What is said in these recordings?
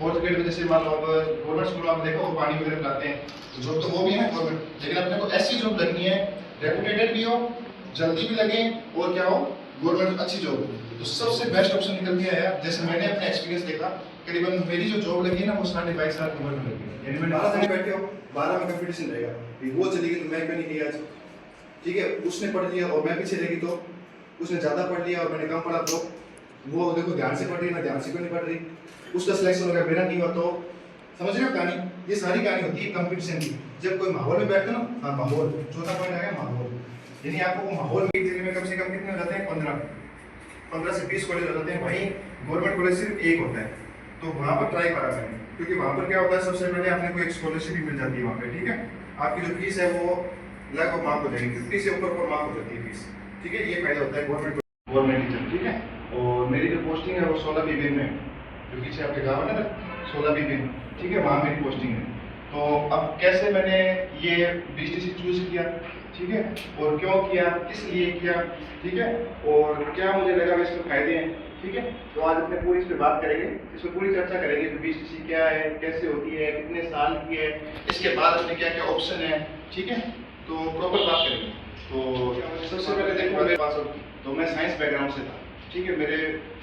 Fourth grade में जैसे मान लो अब गवर्नमेंट स्कूल में आप देखो वो पानी वगैरह पिलाते हैं, तो जॉब तो वो भी है गवर्नमेंट, लेकिन अपने को ऐसी जॉब लगनी है रेपुटेटेड भी हो, जल्दी भी लगे और क्या हो गवर्नमेंट अच्छी जॉब। तो सबसे बेस्ट ऑप्शन निकल के आया, जैसे मैंने अपना एक्सपीरियंस देखा, करीबन मेरी जो जॉब लगी है ना वो 22.5 साल की उम्र में लगी है, यानी मैं 12 दिन बैठे हो 12 में कंपटीशन रहेगा कि वो चली गई तो मैं क्यों नहीं किया आज, ठीक है। उसने पढ़ लिया और मैं पीछे रह गई, तो उसने ज़्यादा पढ़ लिया और मैंने कम पढ़ा, तो वो देखो ध्यान से पढ़ रही है, मैं ध्यान से क्यों नहीं पढ़ रही, उसका सिलेक्शन हो गया मेरा नहीं हुआ। तो समझ रहे हो कहानी, ये सारी कहानी होती है कंपटीशन की। जब कोई माहौल में बैठते ना, हाँ माहौल, चौथा पॉइंट आ गया माहौल, यानी आपको वो माहौल एक जगह में कम से कम कितने हो जाते हैं 15 से 20 कॉलेज हो जाते हैं, वहीं गवर्नमेंट कॉलेज सिर्फ एक होता है, तो वहाँ पर ट्राई करा करें, क्योंकि वहाँ पर क्या होता है सबसे पहले आपने कोई एक स्कॉलरशिप भी मिल जाती है वहाँ पे, ठीक है। आपकी जो फीस है वो लगभग माफ हो जाएगी, 50 से ऊपर माफ हो जाती है फीस, ठीक है। ये फायदा होता है गवर्नमेंट टीचर, ठीक है। और मेरी जो पोस्टिंग है वो 16 बीबीएम में, जो पीछे आपके गाँव है ना 16 बीबीएम, ठीक है, वहाँ मेरी पोस्टिंग है। तो अब कैसे मैंने ये बीटीसी चूज किया, ठीक है, और क्यों किया, किस लिए किया, ठीक है, और क्या मुझे लगा इसमें फायदे हैं, ठीक है। तो आज अपने पूरी इस पर बात करेंगे, इसमें पूरी चर्चा करेंगे कि बीटीसी क्या है, कैसे होती है, कितने साल की है, इसके बाद अपने क्या क्या ऑप्शन है, ठीक है। तो प्रॉपर बात करेंगे। तो सबसे पहले देखो मेरे पास, तो मैं साइंस बैकग्राउंड से था, ठीक है। मेरे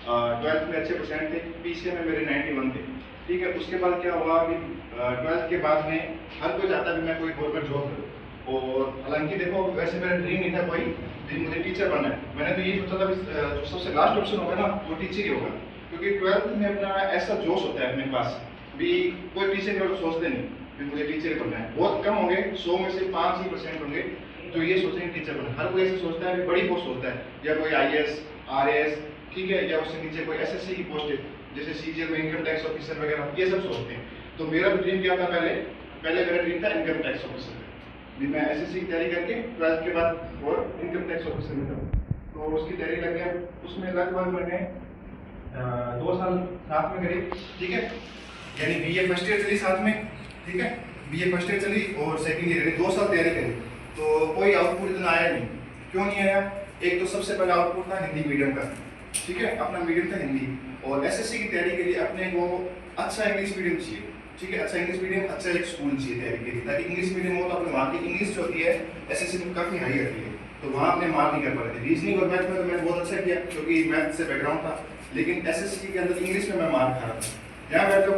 12th में अच्छे परसेंट थे, पीसीए में मेरे 91 थे, ठीक है। उसके बाद क्या हुआ कि 12th के बाद में हर कोई चाहता कि मैं कोई गवर्नमेंट जॉब करूँ, और हालांकि देखो वैसे मेरा ड्रीम नहीं था कोई, ड्रीम मुझे टीचर बनना है। मैंने तो ये सोचा था जो सबसे लास्ट ऑप्शन होगा ना वो टीचर ही होगा, क्योंकि 12th में अपना ऐसा जोश होता है अपने पास भी, कोई टीचर के बारे में सोचते नहीं कि मुझे टीचर बनना है। बहुत कम होंगे, 100 में से 5% होंगे जो ये सोचेंगे टीचर बनना। हर कोई ऐसे सोचता है बड़ी पोस्ट सोचता है, या कोई IAS RAS, ठीक है, या उससे नीचे कोई SSC की पोस्ट है जैसे CGL में इनकम टैक्स ऑफिसर वगैरह, ये सब सोचते हैं। तो मेरा भी ड्रीम क्या था, पहले मेरा ड्रीम था इनकम टैक्स ऑफिसर भी, मैं SSC की तैयारी करके 12th के बाद और इनकम टैक्स ऑफिसर में था, तो उसकी तैयारी लग गया। उसमें लगभग मैंने 2 साल साथ में करी, ठीक है, यानी BA फर्स्ट ईयर चली साथ में, ठीक है, BA फर्स्ट ईयर चली और सेकंड ईयर 2 साल तैयारी करी, तो कोई आउटपुट इतना आया नहीं। क्यों नहीं आया, एक तो सबसे पहला आउटपुट था हिंदी मीडियम का, ठीक है, अपना मीडियम था हिंदी, और SSC की तैयारी के लिए अपने को अच्छा इंग्लिश मीडियम चाहिए, ठीक है, अच्छा इंग्लिश मीडियम, अच्छा एक स्कूल चाहिए तैयारी के लिए, ताकि इंग्लिश मीडियम हो तो अपने वहाँ की इंग्लिश जो होती है SSC में काफ़ी हाई रहती है, तो वहाँ अपने मार्क नहीं कर पा रहे थे। रीजनिंग और मैथ में तो मैंने बहुत अच्छा किया क्योंकि मैथ से बैकग्राउंड था, लेकिन SSC के अंदर इंग्लिश में मैं मार्क खा रहा था। यहाँ बैठो,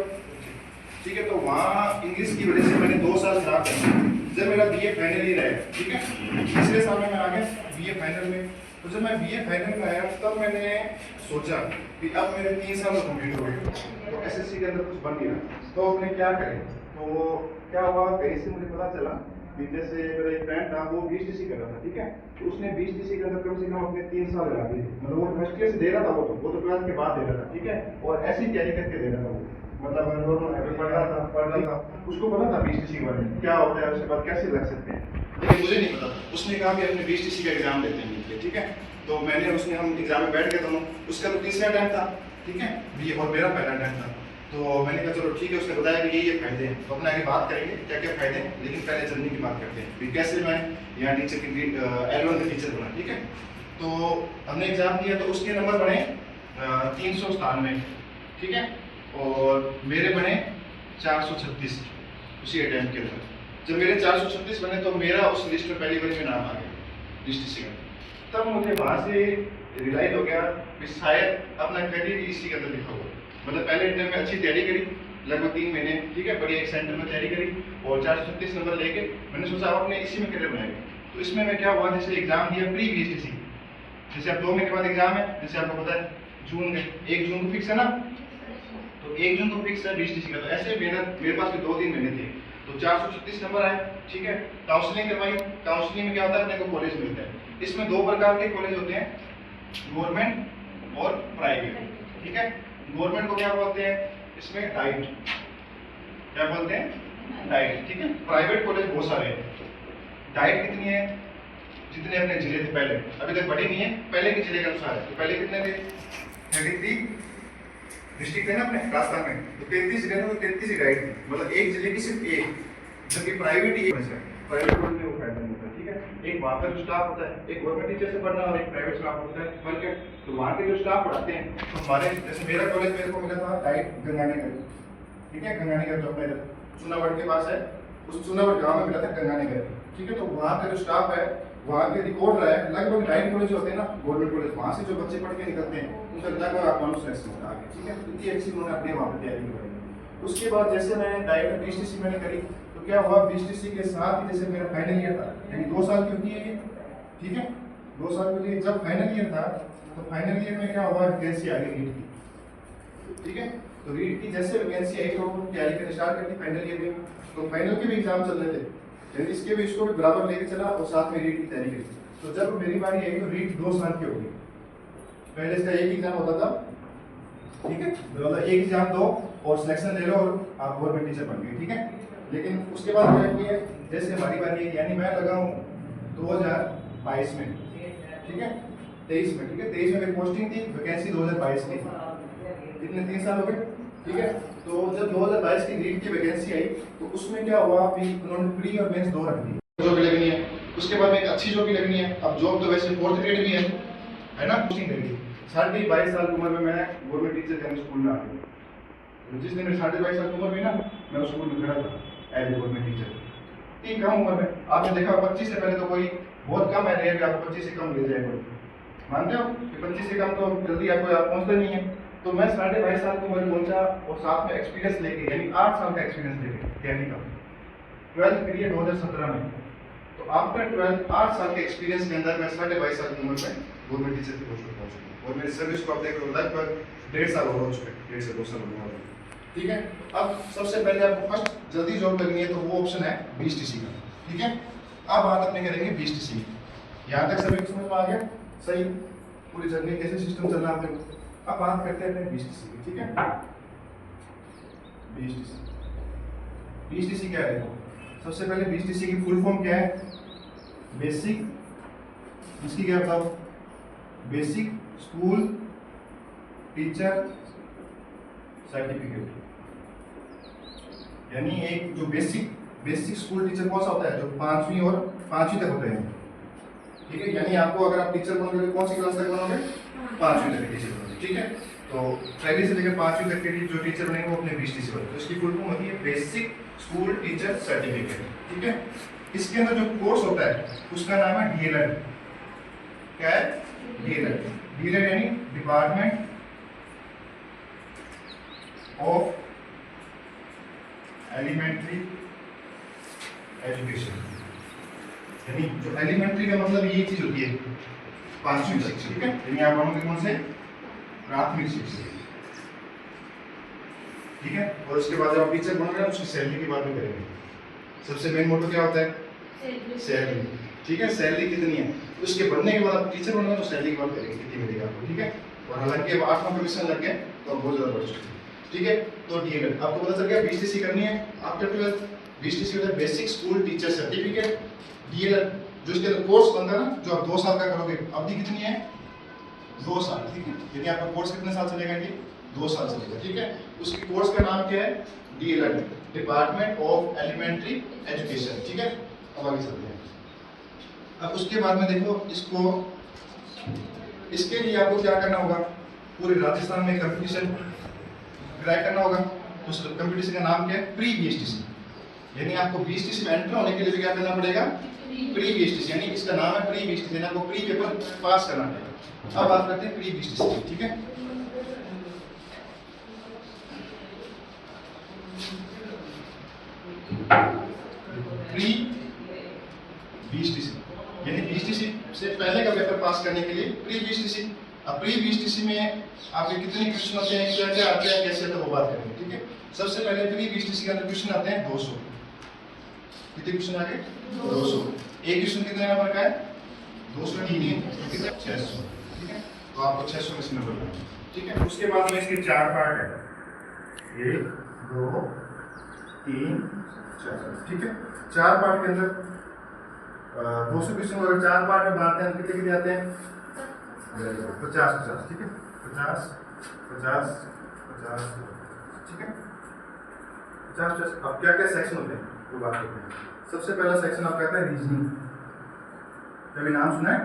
ठीक है, तो वहाँ इंग्लिश की वजह से मैंने 2 साल खराब कर। जब मेरा BA फाइनल ही रहा, ठीक है, तीसरे साल में मैं आ गया BA फाइनल में, तो जब मैं BA फाइनल में आया तब मैंने सोचा कि अब मेरे 3 साल कंप्लीट हो गए, तो SSC के अंदर कुछ बन गया, तो अपने क्या करें। तो क्या हुआ, कहीं से मुझे पता चला कि जैसे मेरा एक फ्रेंड था वो BTC कर रहा था, ठीक है, तो उसने BTC के अंदर कम से कम अपने 3 साल लगा दिए, मतलब वो फर्स्ट ईयर से दे रहा था, वो तो 12th के बाद दे रहा था, ठीक है, और ऐसी तैयारी करके दे रहा था वो, मतलब नॉर्मल पढ़ रहा था, उसको पता था BTC के बारे में क्या होता है, उसके बाद कैसे लग सकते हैं, लेकिन मुझे नहीं पता। उसने कहा कि अपने BTC का एग्जाम देते हैं, ठीक है, तो उसने हम एग्जाम में बैठ गए दोनों, उसका तो तीसरा टाइम था, ठीक है, BA और मेरा पहला टाइम था, तो मैंने कहा चलो ठीक है। उसने बताया कि ये फायदे हैं, तो अपने आगे बात करेंगे क्या क्या फायदे हैं, लेकिन पहले जर्नी की बात करते हैं कि कैसे मैं यहाँ टीचर की L1 का टीचर बना, ठीक है। तो हमने एग्जाम दिया तो उसके नंबर बने 397, ठीक है, और मेरे बने 436 उसी अटैम्प्ट के अंदर। जब मेरे 436 बने तो मेरा उस लिस्ट में पहली बार में नाम आ गया डिस्ट्रिक्ट का। तब मुझे वहाँ से रियलाइज हो गया कि शायद अपना करियर इसी के अंदर लिखा हुआ। मतलब पहले अटैम्प्ट में अच्छी तैयारी करी लगभग 3 महीने, ठीक है, बढ़िया एक सेंटर में तैयारी करी और 436 नंबर लेके मैंने सोचा अब अपने इसी में करियर बनाएंगे। तो इसमें मैं क्या हुआ, जैसे एग्जाम दिया प्री BTC, जैसे अब 2 महीने के बाद एग्जाम है, जैसे आपको पता है जून में 1 जून को फिक्स है ना, तो 1 जून को फिक्स है BTC का, तो ऐसे मेरे पास भी 2-3 महीने थे, तो 436 नंबर आए, ठीक है। काउंसलिंग करवाई, काउंसलिंग में क्या होता है अपने को कॉलेज मिलता है। इसमें 2 प्रकार के कॉलेज होते हैं, गवर्नमेंट और प्राइवेट, ठीक है। गवर्नमेंट को क्या बोलते हैं, इसमें डाइट, क्या बोलते हैं, डाइट, ठीक है। प्राइवेट कॉलेज बहुत सारे हैं, डाइट कितनी है, जितने अपने जिले थे पहले, अभी तक बढ़ी नहीं है, पहले के जिले के अनुसार है। तो पहले कितने थे, 33 डिस्ट्रिक्ट है ना अपने राजस्थान में, तो 33 जिले में 33 ही डाइट थी, मतलब एक जिले की सिर्फ एक, जबकि प्राइवेट ही एक है। प्राइवेट कॉलेज में वो फायदा नहीं होता, ठीक है। एक वहाँ पर जो स्टाफ होता है, एक गवर्नमेंट टीचर से पढ़ना और एक प्राइवेट स्टाफ होता है फर्क है। तो वहाँ के जो स्टाफ पढ़ाते हैं, तो हमारे जैसे मेरा कॉलेज मेरे को मिला था डाइट गंगानगर, ठीक है, गंगानगर जो अपना इधर चुनावड़ के पास है, उस चुनावड़ गांव में मिला था गंगानगर, ठीक है। तो वहाँ का जो स्टाफ है वहाँ के रिकॉर्ड रहा है, लगभग 9 कॉलेज होते हैं ना गवर्नमेंट कॉलेज, वहाँ से जो बच्चे पढ़ के निकलते हैं उनका लगभग आप सिलेक्शन होता है, ठीक है। इतनी अच्छी उन्होंने अपने वहाँ पर तैयारी की। उसके बाद जैसे मैं डायरेक्ट बीएसटीसी मैंने करी, तो क्या हुआ, बीएसटीसी के साथ ही जैसे मेरा फाइनल ईयर था, यानी 2 साल की होती है ये, ठीक है। 2 साल के लिए जब फाइनल ईयर था, तो फाइनल ईयर में क्या हुआ, वैकेंसी आ गई रीट की, ठीक है। तो रीट की जैसे वैकेंसी आई तो तैयारी करनी स्टार्ट कर दी फाइनल ईयर में। तो फाइनल के भी एग्जाम चल रहे थे, यानी इसके भी इसको भी बराबर लेके चला और साथ में रीट की तैयारी करी। तो जब मेरी बारी आई तो रीट 2 साल की हो गई। पहले इसका एक एग्जाम होता था, ठीक है, मतलब एक एग्जाम दो और सिलेक्शन ले लो और आप गवर्नमेंट टीचर बन गए, ठीक है। लेकिन उसके बाद क्या किया, जैसे हमारी बारी है, यानी मैं लगा हूँ 2022 में, ठीक है, 23 में, ठीक है, 23 में मेरी पोस्टिंग थी, वैकेंसी 2022 की, कितने 3 साल हो गए, ठीक है। तो जब 2022 की रीट की वैकेंसी आई तो उसमें क्या हुआ, फिर उन्होंने प्री और मेंस 2 रख दी, जॉब भी लगनी है, उसके बाद में एक अच्छी जॉब भी लगनी है। अब जॉब तो वैसे 4th ग्रेड भी है ना, पोस्टिंग लगी। 22.5 साल की उम्र में मैं गवर्नमेंट टीचर यानी स्कूल में आ गया। तो जिस दिन मेरी 22.5 साल की उम्र हुई ना, मैं उस स्कूल में खड़ा था एज ए गवर्नमेंट टीचर। ठीक कम उम्र में आपने देखा 25 से पहले तो कोई बहुत कम है, अभी आपको 25 से कम ले जाए कोई, मानते हो कि 25 से कम तो जल्दी आपको आप पहुँचते नहीं है। तो मैं 22.5 साल की उम्र पहुंचा और साथ में एक्सपीरियंस लेके, यानी 8 साल का एक्सपीरियंस लेके तैयारी का, 12th पीरियड 2017 में। तो आफ्टर 12th 8 साल के एक्सपीरियंस के अंदर मैं 22.5 साल की उम्र में गवर्नमेंट टीचर की पोस्ट पर पहुंच गया और मेरी सर्विस को आप देख लो लगभग 1.5 साल हो चुके, 1.5 से 2 साल हो गए, ठीक है। अब सबसे पहले आपको फर्स्ट जल्दी जॉब लगनी है तो वो ऑप्शन है बीएसटीसी का, ठीक है। अब बात अपने करेंगे बीएसटीसी की। यहाँ तक सभी समझ में आ गया, सही, पूरी जर्नी कैसे सिस्टम चल रहा है आपको। अब बात करते हैं बीएसटीसी की, ठीक है। बीएसटीसी क्या है, देखो सबसे पहले बीएसटीसी की फुल फॉर्म क्या है, बेसिक, इसकी क्या बताओ, बेसिक स्कूल टीचर सर्टिफिकेट। यानी एक जो बेसिक स्कूल टीचर कौन सा होता है, जो 5वीं और 5वीं तक होते हैं, ठीक है। यानी आपको अगर आप टीचर बनोगे कौन सी क्लास तक बनोगे, 5वीं तक टीचर बनोगे, ठीक है। तो पहली से लेकर 5वीं तक के जो टीचर बनेंगे वो अपने बीएसटीसी बनेंगे। तो इसकी फुल फॉर्म होती है बेसिक स्कूल टीचर सर्टिफिकेट, ठीक है। इसके अंदर जो कोर्स होता है उसका नाम है डीएलएड। क्या है, डीएलएड। डीएलएड यानी डिपार्टमेंट ऑफ एलिमेंट्री एजुकेशन। यानी जो एलिमेंट्री का मतलब ये चीज होती है 5वीं तक, ठीक है। यानी आप बनोगे कौन से, प्राथमिक शिक्षा, ठीक है। और उसके बाद जब आप टीचर बनोगे उसकी सैलरी की बात भी करेंगे। सबसे मेन मोटो क्या होता है, सैलरी, ठीक है। सैलरी कितनी है, उसके बनने के बाद आप टीचर बनोगे तो सैलरी की बात करेंगे कितनी मिलेगी आपको, ठीक है। और हालांकि अब 8वां कमीशन लग गया तो बहुत ज्यादा बढ़ चुकी है, ठीक है। तो डीएलएड आपको पता चल गया, बीएसटीसी करनी है आफ्टर 12th। बीएसटीसी होता है basic school teacher certificate. DElEd जो इसके अंदर कोर्स बनता है ना, जो आप 2 साल का करोगे, अवधि कितनी है, 2 साल, ठीक है। यानी आपका कोर्स कितने साल चलेगा, ये 2 साल चलेगा, ठीक है। उसकी कोर्स का नाम क्या है, DElEd, department of elementary education, ठीक है। अब आगे चलते हैं। अब उसके बाद में देखो इसको, इसके लिए आपको क्या करना होगा, पूरे राजस्थान में कंपटीशन क्रैक करना होगा। तो उस कंपटीशन का नाम क्या है, प्री बीएसटीसी। यानी आपको बीएसटीसी में एंटर होने के लिए भी क्या करना पड़ेगा, प्री बीएसटीसी, यानी इसका नाम है प्री बीएसटीसी, यानी आपको प्री पेपर पास करना पड़ेगा। अब बात करते हैं प्री बीएसटीसी, ठीक है। प्री बीएसटीसी यानी बीएसटीसी से पहले का पेपर पास करने के लिए प्री बीएसटीसी। अब प्री बीएसटीसी में आपके कितने क्वेश्चन होते हैं, क्या क्या आते हैं, कैसे, तो वो बात करेंगे, ठीक है। सबसे पहले प्री बीएसटीसी के अंदर क्वेश्चन आते हैं 200। कितने क्वेश्चन आ गए, 200। एक क्वेश्चन कितने नंबर का है, 200 नहीं है, कितना 600, ठीक है। तो आपको 600 में से नंबर लेना, ठीक है। उसके बाद में इसके 4 पार्ट है, 1 2 3 4, ठीक है। 4 पार्ट के अंदर 200 क्वेश्चन अगर 4 पार्ट में बांटते हैं कितने कितने आते हैं, 50-50, ठीक है। 50 50 50, ठीक है। 50-50। अब क्या क्या सेक्शन होते हैं वो बात करते हैं। सबसे पहला सेक्शन आपका आता है रीजनिंग। कभी नाम सुना है,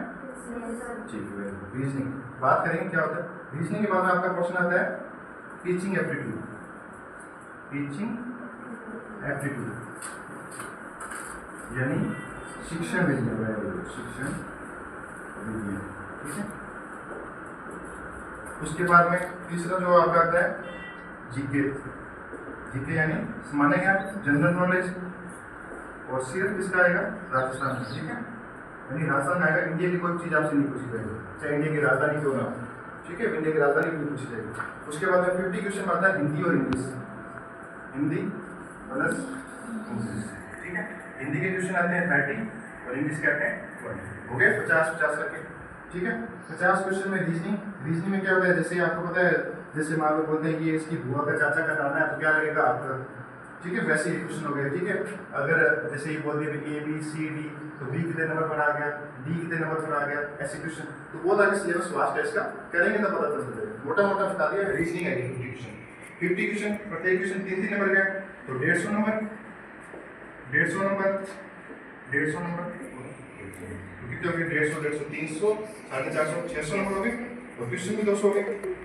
ठीक है। रीजनिंग बात करेंगे क्या होता है। रीजनिंग के बाद में आपका क्वेश्चन आता है टीचिंग एप्टीट्यूड। टीचिंग एप्टीट्यूड यानी शिक्षण विज्ञान, शिक्षण विज्ञान, ठीक है। उसके बाद में तीसरा जो आपका आता है जीके, जीके यानी सामान्य ज्ञान, जनरल नॉलेज, और सिर्फ इसका आएगा राजस्थान का, ठीक है। यानी राजस्थान आएगा, इंडिया की कोई चीज़ आपसे नहीं पूछी जाएगी, चाहे इंडिया की राजधानी क्यों ना हो, ठीक है, इंडिया की राजधानी भी नहीं पूछी जाएगी। उसके बाद में 50 क्वेश्चन आता है हिंदी और इंग्लिश, हिंदी प्लस इंग्लिश, ठीक है। हिंदी के क्वेश्चन आते हैं 30 और इंग्लिश के आते हैं 20, हो गए 50-50 करके, ठीक है। 50 क्वेश्चन में रीजनिंग, रीजनिंग में क्या होता है, जैसे आपको पता है, जैसे मान लो बोलते हैं कि इसकी बुआ का चाचा का दाना है तो क्या लगेगा आपका, ठीक है, वैसे ही क्वेश्चन हो गया, ठीक है। अगर जैसे ये बोल दिया A B C D तो B कितने नंबर पर आ गया, D कितने नंबर पर आ गया, ऐसे क्वेश्चन, तो वो ताकि सिलेबस वास्ट है इसका, करेंगे तो पता चल जाएगा। मोटा मोटा बता दिया, रीजनिंग है 50 क्वेश्चन, प्रत्येक क्वेश्चन 3-3 नंबर का, तो 150 नंबर, 150 नंबर, 150 नंबर, तो कितने हो गए, 150, 300, 450, 600 नंबर हो गए, और क्वेश्चन भी 200 हो गए,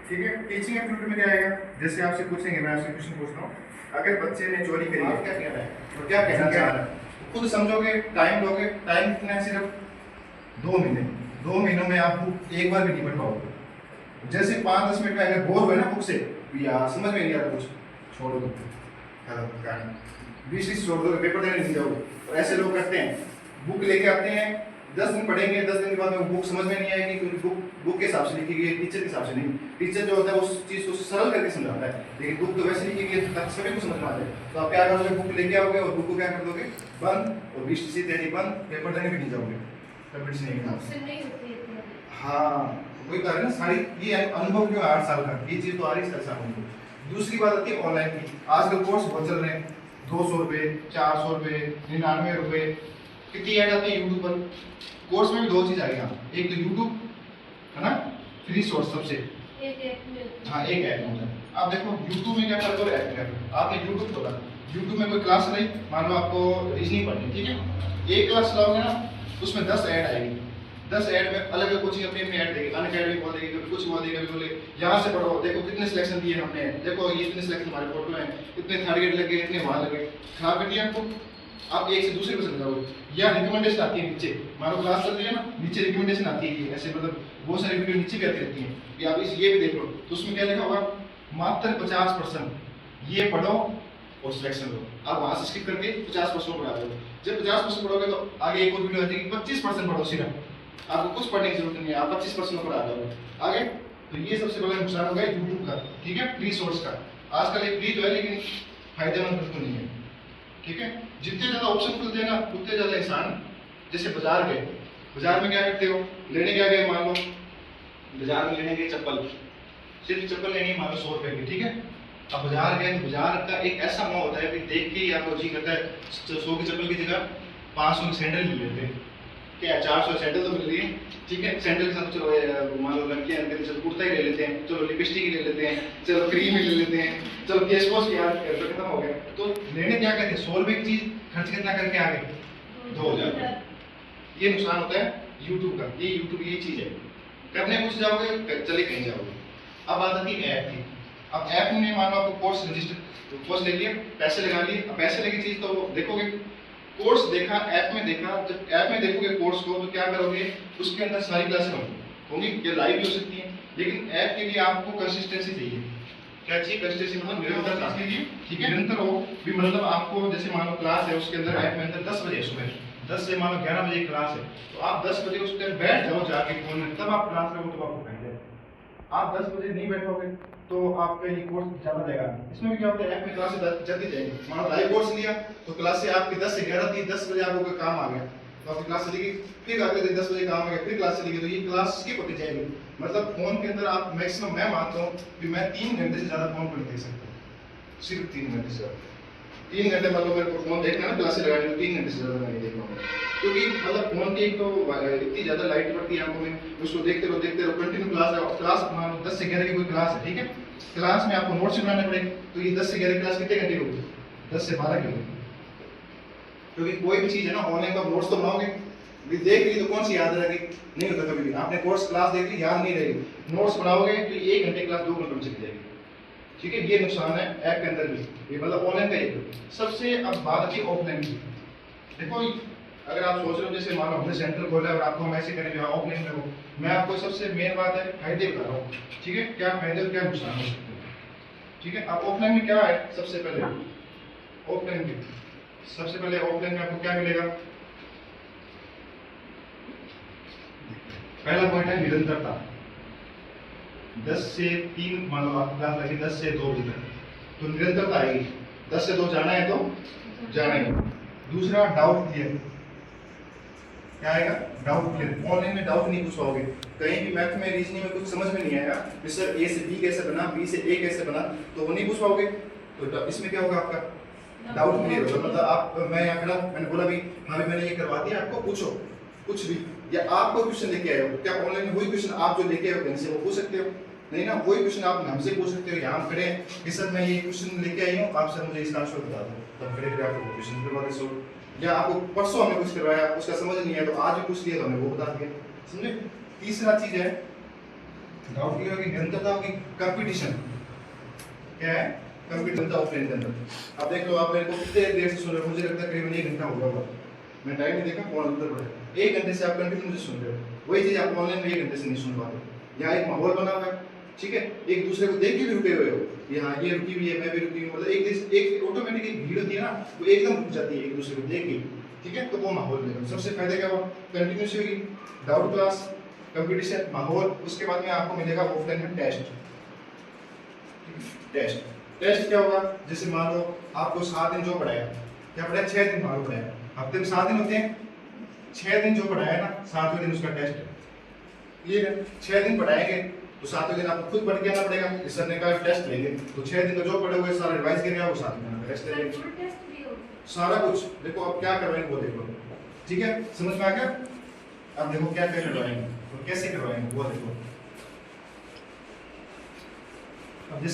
ठीक है। टीचिंग एप्टीट्यूड में क्या आएगा, जैसे आपसे पूछेंगे, मैं आपसे क्वेश्चन पूछ रहा हूँ, अगर बच्चे ने चोरी करी है, क्या कहना है, तो क्या कहना चाह रहा है, खुद समझोगे, टाइम लोगे, टाइम कितना है, सिर्फ 2 महीने, 2 महीनों में आप बुक एक बार भी नहीं पढ़ पाओगे। जैसे 5-10 मिनट में अगर बोर हुए ना बुक से, यार समझ में नहीं आ रहा कुछ, छोड़ दो, कहानी 20 छोड़ दो, पेपर देने नहीं जाओगे। और ऐसे लोग करते हैं, बुक लेके आते हैं, 10 दिन पढ़ेंगे, 10 दिन के बाद में बुक समझ में नहीं आएगी, क्योंकि बुक के हिसाब से लिखी गई है, टीचर के हिसाब से नहीं। टीचर जो होता है उस चीज़ को सरल करके समझाता है, लेकिन बुक तो वैसे लिखी गई है ताकि सभी को समझ में आ जाए। तो आप क्या करोगे, बुक लेके आओगे और बुक को क्या कर दोगे, बंद, और 20 तैयारी बंद, पेपर देने भी नहीं जाओगे, कंपटीशन नहीं होगा। हाँ, वही कह रहे ना, सारी ये अनुभव क्यों 8 साल का, ये चीज़ तो आ रही है साल। दूसरी बात आती है ऑनलाइन की, आजकल कोर्स बहुत चल रहे हैं, 200 रुपये, 400 रुपये, 99 रुपये, कितनी ऐड आती है यूट्यूब पर। कोर्स में भी 2 चीज़ आ गई, एक तो यूट्यूब है ना, फ्री सोर्स सबसे, हाँ एक ऐप होता है। आप देखो यूट्यूब में क्या करते हो, ऐप में आपने यूट्यूब खोला, यूट्यूब में कोई क्लास रही, मान लो आपको रीजनिंग पढ़नी, ठीक है, एक क्लास चलाओगे ना, उसमें 10 ऐड आएगी, 10 ऐड में अलग अलग कोचिंग अपनी अपनी ऐड देगी, अनअकैडमी बोल देगी, कभी कुछ बोल देगी, कभी बोले यहाँ से पढ़ो, देखो कितने सिलेक्शन दिए हमने, देखो ये इतने सिलेक्शन हमारे फोटो हैं, इतने टारगेट लगे, इतने वहाँ लगे, खराब कर दिया आपको। आप एक से दूसरे को समझाओगे, या रिकमेंडेशन आती है नीचे, मान लो क्लास चल रही है ना, नीचे रिकमेंडेशन आती है, ऐसे मतलब बहुत सारी वीडियो नीचे भी आती रहती हैं कि आप इस ये भी देख लो, तो उसमें क्या लिखा होगा, मात्र 50% ये पढ़ो और सिलेक्शन लो। आप वहाँ से स्किप करके 50% पढ़ा दो। जब 50% पढ़ोगे तो आगे एक और वीडियो आती है कि 25% पढ़ो, सिर्फ आपको कुछ पढ़ने की जरूरत नहीं है, आप 25% पर आ जाओगे आगे। तो ये सबसे बड़ा नुकसान होगा यूट्यूब का, ठीक है, फ्री सोर्स का। आजकल एक फ्री तो है लेकिन फायदेमंद बिल्कुल नहीं है, ठीक है। जितने ज़्यादा ऑप्शन खुलते हैं ना, उतने ज़्यादा इंसान, जैसे बाजार गए, बाजार में क्या करते हो, लेने क्या गए, मान लो बाजार में लेने गए चप्पल, सिर्फ चप्पल लेनी है, मान लो 100 रुपये की, ठीक है। अब बाजार गए तो बाजार का एक ऐसा मोह होता है कि देख के ही आपको जी करता है 100 की चप्पल की जगह 500 की सैंडल ले लेते हैं, क्या 400 सैंडल तो मिल रही है, ठीक है। सैंडल के साथ चलो मान लो लड़कियां चलो कुर्ता ही ले लेते हैं, चलो लिपस्टिक ही ले लेते हैं, चलो क्रीम ही ले लेते हैं, चलो फेस वॉश की यार खत्म हो गया। तो लेने क्या कहते हैं, 100 रुपये की चीज़ खर्च कितना करके आ गए, 2000। ये नुकसान होता है यूट्यूब का, ये यूट्यूब ये चीज़ है, करने कुछ जाओगे चले कहीं जाओगे। अब बात आती है ऐप की। अब ऐप में मान लो आपको कोर्स रजिस्टर, कोर्स ले लिया, पैसे लगा लिए, अब पैसे लगी चीज़ तो देखोगे, कोर्स देखा, ऐप में देखा, जब ऐप में देखोगे कोर्स को तो क्या करोगे, उसके अंदर सारी क्लासें होंगी, ये लाइव भी हो सकती हैं, लेकिन ऐप के लिए आपको कंसिस्टेंसी चाहिए। क्या चाहिए, कंसिस्टेंसी मतलब निरंतरता के लिए, ठीक है, निरंतर हो भी, मतलब आपको जैसे मान लो क्लास है, उसके अंदर ऐप में अंदर 10 बजे सुबह 10 से मान लो 11 बजे क्लास है, तो आप 10 बजे उस टाइम बैठ जाओ जाके फोन में, तब आप क्लास में हो तो आपको कहेंगे। आप 10 बजे नहीं बैठोगे तो आपका ये कोर्स ज़्यादा जाएगा। इसमें भी क्या होता है, ऐप में क्लास जल्दी जाएगी, मान लो लाइव कोर्स लिया तो क्लास से आपकी 10 से 11 थी, 10 बजे आपको कोई काम आ गया तो आपकी क्लास चली गई, फिर अगले दिन 10 बजे काम आ गया, फिर क्लास चली गई, तो ये क्लास स्किप होती जाएगी। मतलब फोन के अंदर आप मैक्सिमम, मैं मानता हूँ कि मैं 3 घंटे से ज़्यादा फोन पर नहीं देख सकता, सिर्फ 3 घंटे से ज़्यादा। 3 घंटे मतलब मेरे को फोन देखना है, क्लासेस लगानी है, 3 घंटे से ज़्यादा मैं नहीं देख पाऊंगा, क्योंकि मतलब फोन की एक तो इतनी ज़्यादा लाइट पड़ती है आंखों में, उसको देखते रहो कंटिन्यू क्लास है, क्लास मान लो 10 से 11 की कोई क्लास है, ठीक है, क्लास में आपको नोट्स बनाने पड़ेंगे, तो ये 10 से 11 क्लास कितने घंटे होगी, 10 से 12 की होगी, क्योंकि कोई भी चीज़ है ना ऑनलाइन का नोट्स तो बनाओगे, भी देख ली तो कौन सी याद रहेगी, नहीं होता कभी भी। आपने कोर्स क्लास देख ली याद नहीं रहेगी, नोट्स बनाओगे तो 1 घंटे क्लास 2 घंटे में चली जाएगी, ठीक है, ये नुकसान है ऐप के अंदर भी, ये मतलब ऑनलाइन का एक सबसे। अब बात आती है ऑफलाइन की। देखो अगर आप सोच रहे हो जैसे मान लो हमने सेंटर खोला है और आपको हम ऐसे करेंगे ऑफलाइन में हो, मैं आपको सबसे मेन बात है फायदे बता रहा हूँ, ठीक है, क्या फायदे और क्या नुकसान हो सकते हैं। ठीक है, अब ऑफलाइन में क्या है, सबसे पहले ऑफलाइन में ऑफलाइन में आपको क्या मिलेगा, पहला पॉइंट है निरंतरता। 10 से 3 मान लो आप क्लास लगी 10 से 2 बजे तक, तो निरंतरता आएगी। 10 से 2 जाना है तो जाना ही। दूसरा डाउट क्लियर, क्या आएगा, डाउट क्लियर। ऑनलाइन में डाउट नहीं पूछ पाओगे, कहीं भी मैथ में रीजनिंग में कुछ समझ में नहीं आएगा कि सर ए से बी कैसे बना, बी से ए कैसे बना, तो वो नहीं पूछ पाओगे। तो इसमें क्या होगा, आपका डाउट क्लियर होगा। मतलब आप, मैं यहाँ खड़ा, मैंने बोला भी हाँ भी मैंने ये करवा दिया, आपको पूछो कुछ भी, या आप कोई क्वेश्चन लेके आए हो, क्या ऑनलाइन में वही क्वेश्चन आप जो लेके आए हो कहीं से वो पूछ सकते हो, नहीं ना, वही क्वेश्चन आप हमसे पूछ सकते हो। यहाँ हम खड़े हैं कि सर मैं ये क्वेश्चन लेके आई हूँ, आप सर मुझे इसका आंसर बता दो, तब खड़े खड़े आपको क्वेश्चन करवा दे सो। या आपको परसों हमने कुछ करवाया, उसका समझ नहीं है तो आज भी पूछ लिया तो हमने वो बता दिया, समझे। तीसरा चीज है डाउट क्लियर होगी, निरंतरता होगी, कंपटीशन। क्या है, कंपटीशन ऑफलाइन के अंदर। अब देख लो, आप मेरे को कितने देर से सुन रहे हो, मुझे लगता है करीबन 1 घंटा हो गया, मैं टाइम नहीं देखा, फोन अंदर पड़ा है। 1 घंटे से आप कंटिन्यू मुझे सुन रहे हो, वही चीज आप ऑनलाइन में 1 घंटे से नहीं सुन पाते। यहाँ एक माहौल बना हुआ है, ठीक है, एक दूसरे को देख के भी रुके हुए हो, यहाँ ये रुकी हुई है, मैं भी रुकी हूँ, मतलब एक ऑटोमेटिक एक भीड़ होती है ना, वो एकदम रुक जाती है एक दूसरे को देख के, ठीक है। तो वो माहौल देखो, सबसे फायदा क्या हुआ, कंटिन्यूस होगी, डाउट क्लास, कंपटीशन, माहौल। उसके बाद में आपको मिलेगा ऑफलाइन में टेस्ट। टेस्ट क्या होगा, जैसे मान लो आपको 7 दिन जो पढ़ाया, क्या पढ़ाया, 6 दिन मान लो पढ़ाया, हफ्ते में 7 दिन होते हैं, 6 दिन जो पढ़ाया ना, 7वें दिन उसका टेस्ट है। क्लियर है, 6 दिन पढ़ाएंगे तो 7वें दिन आपको खुद पढ़ के आना पड़ेगा, इस सर ने कहा टेस्ट लेंगे, तो 6 दिन का जो पढ़े हुए सारा रिवाइज करेंगे, वो 7वें दिन टेस्ट लेंगे, सारा कुछ। देखो अब क्या करवाएंगे वो देखो, ठीक है, समझ में आ गया। अब देखो क्या क्या करवाएंगे और कैसे करवाएंगे वो देखो। अब जैसे